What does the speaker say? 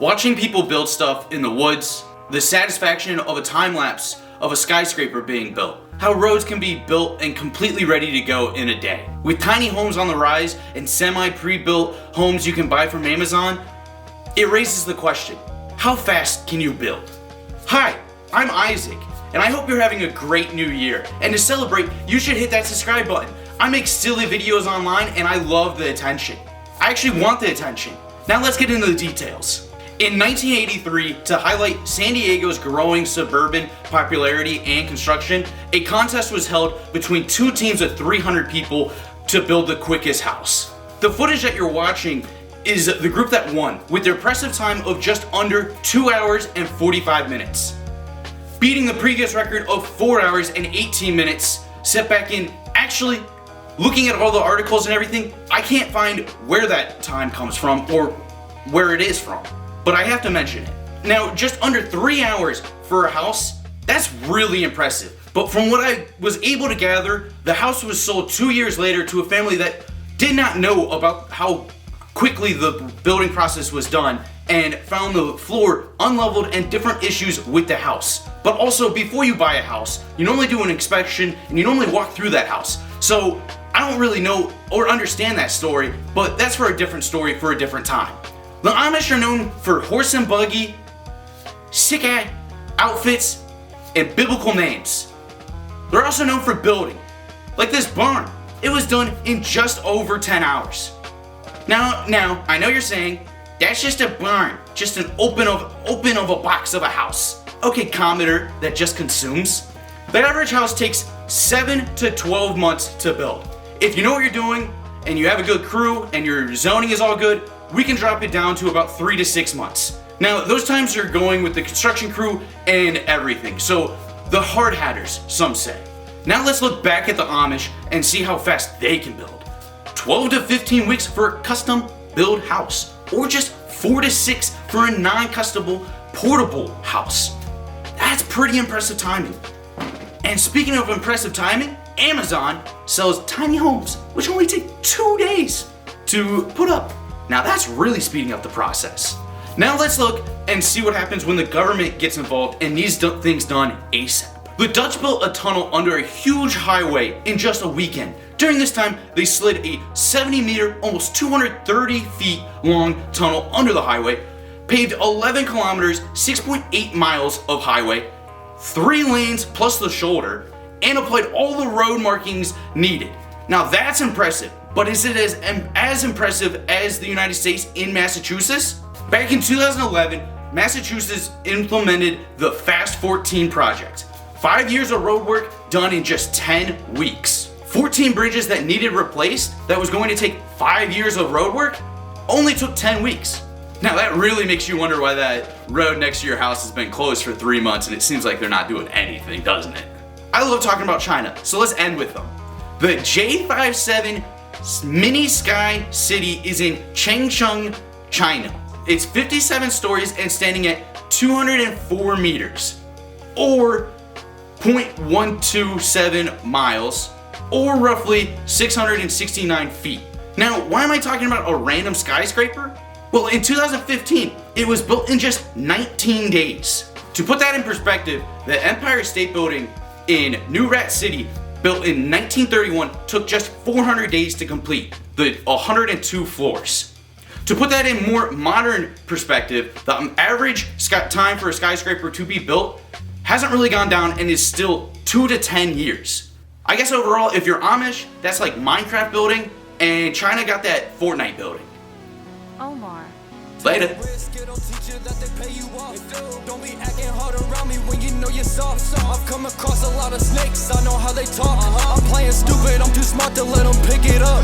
Watching people build stuff in the woods, the satisfaction of a time lapse of a skyscraper being built, how roads can be built and completely ready to go in a day. With tiny homes on the rise and semi-pre-built homes you can buy from Amazon, it raises the question, how fast can you build? Hi, I'm Isaac, and I hope you're having a great new year. And to celebrate, you should hit that subscribe button. I make silly videos online and I love the attention. I actually want the attention. Now let's get into the details. In 1983, to highlight San Diego's growing suburban popularity and construction, a contest was held between two teams of 300 people to build the quickest house. The footage that you're watching is the group that won, with their impressive time of just under 2 hours and 45 minutes, beating the previous record of 4 hours and 18 minutes set back in. Actually, looking at all the articles and everything, I can't find where that time comes from or where it is from, but I have to mention it. Now, just under 3 hours for a house, that's really impressive. But from what I was able to gather, the house was sold 2 years later to a family that did not know about how quickly the building process was done and found the floor unleveled and different issues with the house. But also, before you buy a house, you normally do an inspection and you normally walk through that house. So I don't really know or understand that story, but that's for a different story for a different time. The Amish are known for horse and buggy, sick outfits, and biblical names. They're also known for building, like this barn. It was done in just over 10 hours. Now, I know you're saying, that's just a barn, just an open of a box of a house. Okay, commenter that just consumes. The average house takes 7 to 12 months to build. If you know what you're doing, and you have a good crew, and your zoning is all good, we can drop it down to about 3 to 6 months. Now, those times are going with the construction crew and everything, so the hard hatters, some say. Now let's look back at the Amish and see how fast they can build. 12 to 15 weeks for a custom build house, or just 4 to 6 for a non-customable portable house. That's pretty impressive timing. And speaking of impressive timing, Amazon sells tiny homes, which only take 2 days to put up. Now that's really speeding up the process. Now let's look and see what happens when the government gets involved and needs things done ASAP. The Dutch built a tunnel under a huge highway in just a weekend. During this time, they slid a 70-meter, almost 230 feet long tunnel under the highway, paved 11 kilometers, 6.8 miles of highway, 3 lanes plus the shoulder, and applied all the road markings needed. Now that's impressive, but is it as impressive as the United States in Massachusetts? Back in 2011, Massachusetts implemented the Fast 14 project. 5 years of road work done in just 10 weeks. 14 bridges that needed replaced, that was going to take 5 years of road work, only took 10 weeks. Now that really makes you wonder why that road next to your house has been closed for 3 months and it seems like they're not doing anything, doesn't it? I love talking about China, so let's end with them. The J57 Mini Sky City is in Changchun, China. It's 57 stories and standing at 204 meters, or 0.127 miles, or roughly 669 feet. Now, why am I talking about a random skyscraper? Well, in 2015, it was built in just 19 days. To put that in perspective, the Empire State Building in New Rat City, built in 1931, took just 400 days to complete, the 102 floors. To put that in more modern perspective, the average time for a skyscraper to be built hasn't really gone down and is still 2 to 10 years. I guess overall, if you're Amish, that's like Minecraft building, and China got that Fortnite building. Omar. Later. Don't be acting hard around me when you know you're soft. I've come across a lot of snakes, I know how they talk. I'm playing stupid, I'm too smart to let them pick it up.